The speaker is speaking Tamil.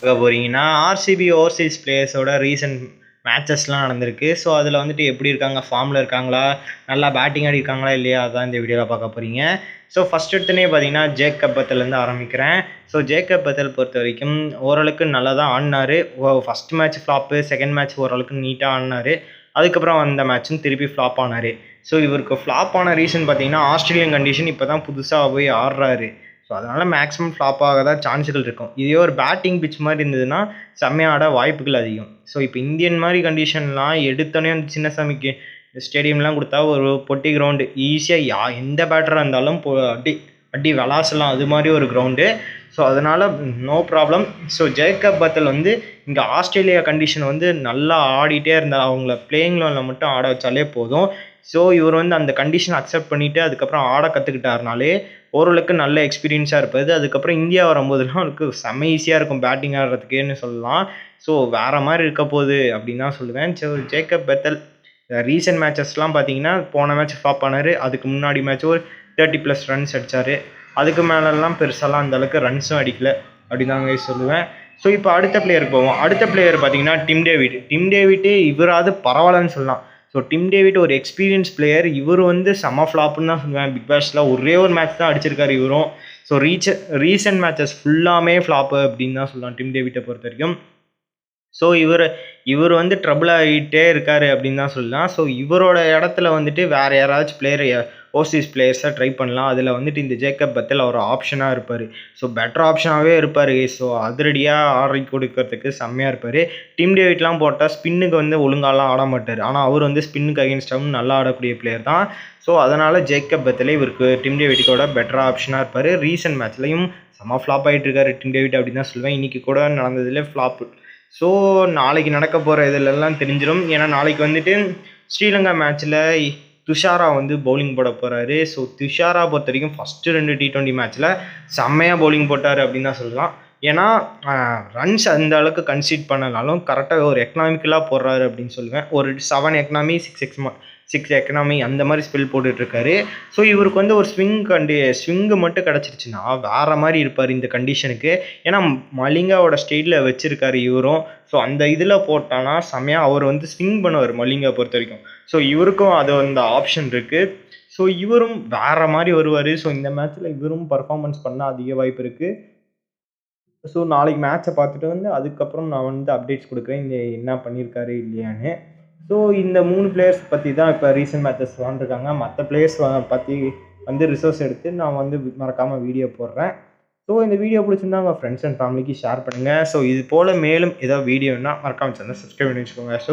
பார்க்க போறீங்கன்னா, ஆர்சிபி ஓவர்சீஸ் பிளேயர்ஸோட ரீசென்ட் மேட்சஸ்லாம் நடந்திருக்கு. ஸோ, அதில வந்துட்டு எப்படி இருக்காங்க? ஃபார்ம்ல இருக்காங்களா? நல்லா பேட்டிங் ஆடியிருக்காங்களா? இல்லையா? அதான் இந்த வீடியோல பார்க்க போறீங்க. ஸோ, ஃபர்ஸ்ட் எடுத்தோனே பார்த்தீங்கன்னா, ஜேக்கப் பத்தல்லேருந்து ஆரம்பிக்கிறேன். ஸோ, ஜேக்கப் பத்தல் பொறுத்தவரைக்கும் ஓரளவுக்கு நல்லா தான் ஆடுனாரு. First match flop, second match ஓரளவுக்கு நீட்டா ஆடுனாரு. அதுக்கப்புறம் வந்த மேட்சும் திருப்பி ஃப்ளாப் ஆனாரு. ஸோ, இவருக்கு ஃப்ளாப் ஆன ரீசன் பார்த்தீங்கன்னா, ஆஸ்திரேலியன் கண்டிஷன் இப்போ தான் புதுசா போய் ஆடுறாரு. ஸோ, அதனால மேக்ஸிமம் ஃப்ளாப் ஆக தான் சான்ஸ்கள் இருக்கும். இதே ஒரு பேட்டிங் பிட்ச் மாரி இருந்ததுன்னா, செம்மையா ஆட வாய்ப்புகள் அதிகம். ஸோ, இப்போ இந்தியன் மாரி கண்டிஷன்லாம் எடுத்தோனே வந்து சின்னசாமிக்கு ஸ்டேடியம்லாம் குடுத்தா ஒரு பொட்டி கிரவுண்டு ஈஸியா எந்த பேட்டரா இருந்தாலும் அடி அடி விளாசலாம். அது மாரி ஒரு கிரவுண்டு. ஸோ, அதனால நோ ப்ராப்ளம். ஸோ, ஜேக்கப் பத்தல் வந்து இங்க ஆஸ்திரேலியா கண்டிஷன் வந்து நல்லா ஆடிட்டே இருந்தா அவங்கள பிளேயிங் 11ல மட்டும் ஆட வச்சாலே போதும். ஸோ, இவர் வந்து அந்த கண்டிஷன அக்செப்ட் பண்ணிட்டு அதுக்கப்புறம் ஆட கத்துக்கிட்டாருனாலே ஓரளவுக்கு நல்ல எக்ஸ்பீரியன்ஸா இருப்பாரு. அதுக்கப்புறம் இந்தியா வரும்போதெல்லாம் அவருக்கு செம்ம ஈஸியா இருக்கும் பேட்டிங் ஆடுறதுக்கேன்னு சொல்லலாம். ஸோ, வேற மாரி இருக்க போகுது அப்படின்னு தான் சொல்லுவேன். ஸோ, ஜேக்கப் பெத்தல் ரீசென்ட் மேட்சஸ்லாம் பார்த்தீங்கன்னா, போன மேட்ச் ஃப்ளாப் ஆனாரு. அதுக்கு முன்னாடி மேட்ச் ஒரு 30+ ரன்ஸ் அடிச்சாரு. அதுக்கு மேலலாம் பெருசாலாம் அந்த அளவுக்கு ரன்ஸும் அடிக்கல அப்படின்னு தாங்க சொல்லுவேன். ஸோ, இப்போ அடுத்த பிளேயருக்கு போவோம். அடுத்த பிளேயர் பார்த்தீங்கன்னா, டிம் டேவிட். டிம் டேவிட் இவராவது பரவாயில்லன்னு சொல்லலாம். ஸோ, டிம் டேவிட் ஒரு எக்ஸ்பீரியன்ஸ் பிளேயர். இவர் வந்து செம்ம ஃப்ளாப்புன்னு தான் சொல்லுவேன். பிக் பாஸ்ல ஒரே ஒரு மேட்ச் தான் அடிச்சிருக்காரு இவரும். ஸோ, ரீசென்ட் மேட்சஸ் ஃபுல்லாமே ஃப்ளாப்பு அப்படின்னு தான் சொல்லலாம் டிம் டேவிட்டை பொறுத்தவரைக்கும். ஸோ, இவர் வந்து ட்ரபிள் ஆகிட்டே இருக்காரு அப்படின்னு தான் சொல்லலாம். ஸோ, இவரோட இடத்துல வந்துட்டு வேற யாராச்சும் பிளேயர் ஓவர்சீஸ் பிளேயர்ஸை ட்ரை பண்ணலாம். அதில் வந்துட்டு இந்த ஜேக்கப் பத்தல் ஒரு ஆப்ஷனாக இருப்பார். ஸோ, பெட்டர் ஆப்ஷனாகவே இருப்பார். ஸோ, அதிரடியாக ஆடி கொடுக்கறதுக்கு செம்மையாக இருப்பார். டிம் டேவிட்லாம் போட்டால் ஸ்பின்னுக்கு வந்து ஒழுங்காலாம் ஆட மாட்டார். ஆனால் அவர் வந்து ஸ்பின்னுக்கு அகேன்ஸ்டாகவும் நல்லா ஆடக்கூடிய பிளேயர் தான். ஸோ, அதனால் ஜேக்கப் பத்தலே இவருக்கு டிம் டேவிட்டோட பெட்டர் ஆப்ஷனாக இருப்பார். ரீசென்ட் மேட்ச்லையும் செம்ம ஃப்ளாப் ஆகிட்டு இருக்காரு டிம் டேவிட் அப்படின்னு தான் சொல்லுவேன். இன்றைக்கி கூட நடந்ததுல ஃப்ளாப்பு. ஸோ, நாளைக்கு நடக்க போகிற இதிலெல்லாம் தெரிஞ்சிடும். ஏன்னா நாளைக்கு வந்துட்டு ஸ்ரீலங்கா மேட்ச்சில் துஷாரா வந்து பவுலிங் போட போகிறாரு. ஸோ, துஷாரா பொறுத்த வரைக்கும் ஃபஸ்ட்டு 2 T20 மேட்ச்சில் செம்மையாக பவுலிங் போட்டார் அப்படின்னு தான் சொல்லலாம். ஏன்னா ரன்ஸ் அந்த அளவுக்கு கன்சீட் பண்ணனாலும் கரெக்டாக ஒரு எக்கனாமிக்கலாக போடுறாரு அப்படின்னு சொல்லுவேன். ஒரு 7 எக்கனாமி 6 எக்கனாமி அந்த மாதிரி ஸ்பெல் போட்டுட்ருக்காரு. ஸோ, இவருக்கு வந்து ஒரு ஸ்விங்கு மட்டும் கிடச்சிருச்சுன்னா வேறு மாதிரி இருப்பார் இந்த கண்டிஷனுக்கு. ஏன்னா மலிங்காவோட ஸ்டைலில் வச்சுருக்காரு இவரும். ஸோ, அந்த இதில் போட்டானா செம்மையாக அவர் வந்து ஸ்விங் பண்ணுவார் மலிங்கா பொறுத்த வரைக்கும். ஸோ, இவருக்கும் அது அந்த ஆப்ஷன் இருக்குது. ஸோ, இவரும் வேறு மாதிரி வருவார். ஸோ, இந்த மேட்ச்சில் இவரும் பர்ஃபார்மன்ஸ் பண்ண அதிக வாய்ப்பு இருக்குது. ஸோ, நாளைக்கு மேட்சை பார்த்துட்டு வந்து அதுக்கப்புறம் நான் வந்து அப்டேட்ஸ் கொடுக்குறேன். இந்த என்ன பண்ணியிருக்காரு இல்லையான்னு. ஸோ, இந்த 3 பிளேயர்ஸ் பற்றி தான் இப்போ ரீசென்ட் மேட்சஸ் விளாண்டுருக்காங்க. மற்ற பிளேயர்ஸ் பற்றி வந்து ரிசோர்ஸ் எடுத்து நான் வந்து மறக்காமல் வீடியோ போடுறேன். ஸோ, இந்த வீடியோ பிடிச்சிருந்தா உங்கள் ஃப்ரெண்ட்ஸ் அண்ட் ஃபேமிலிக்கு ஷேர் பண்ணுங்கள். ஸோ, இது போல் மேலும் ஏதாவது வீடியோன்னா மறக்காமல் சேனல் சப்ஸ்கிரைப் பண்ணி வச்சுக்கோங்க. ஸோ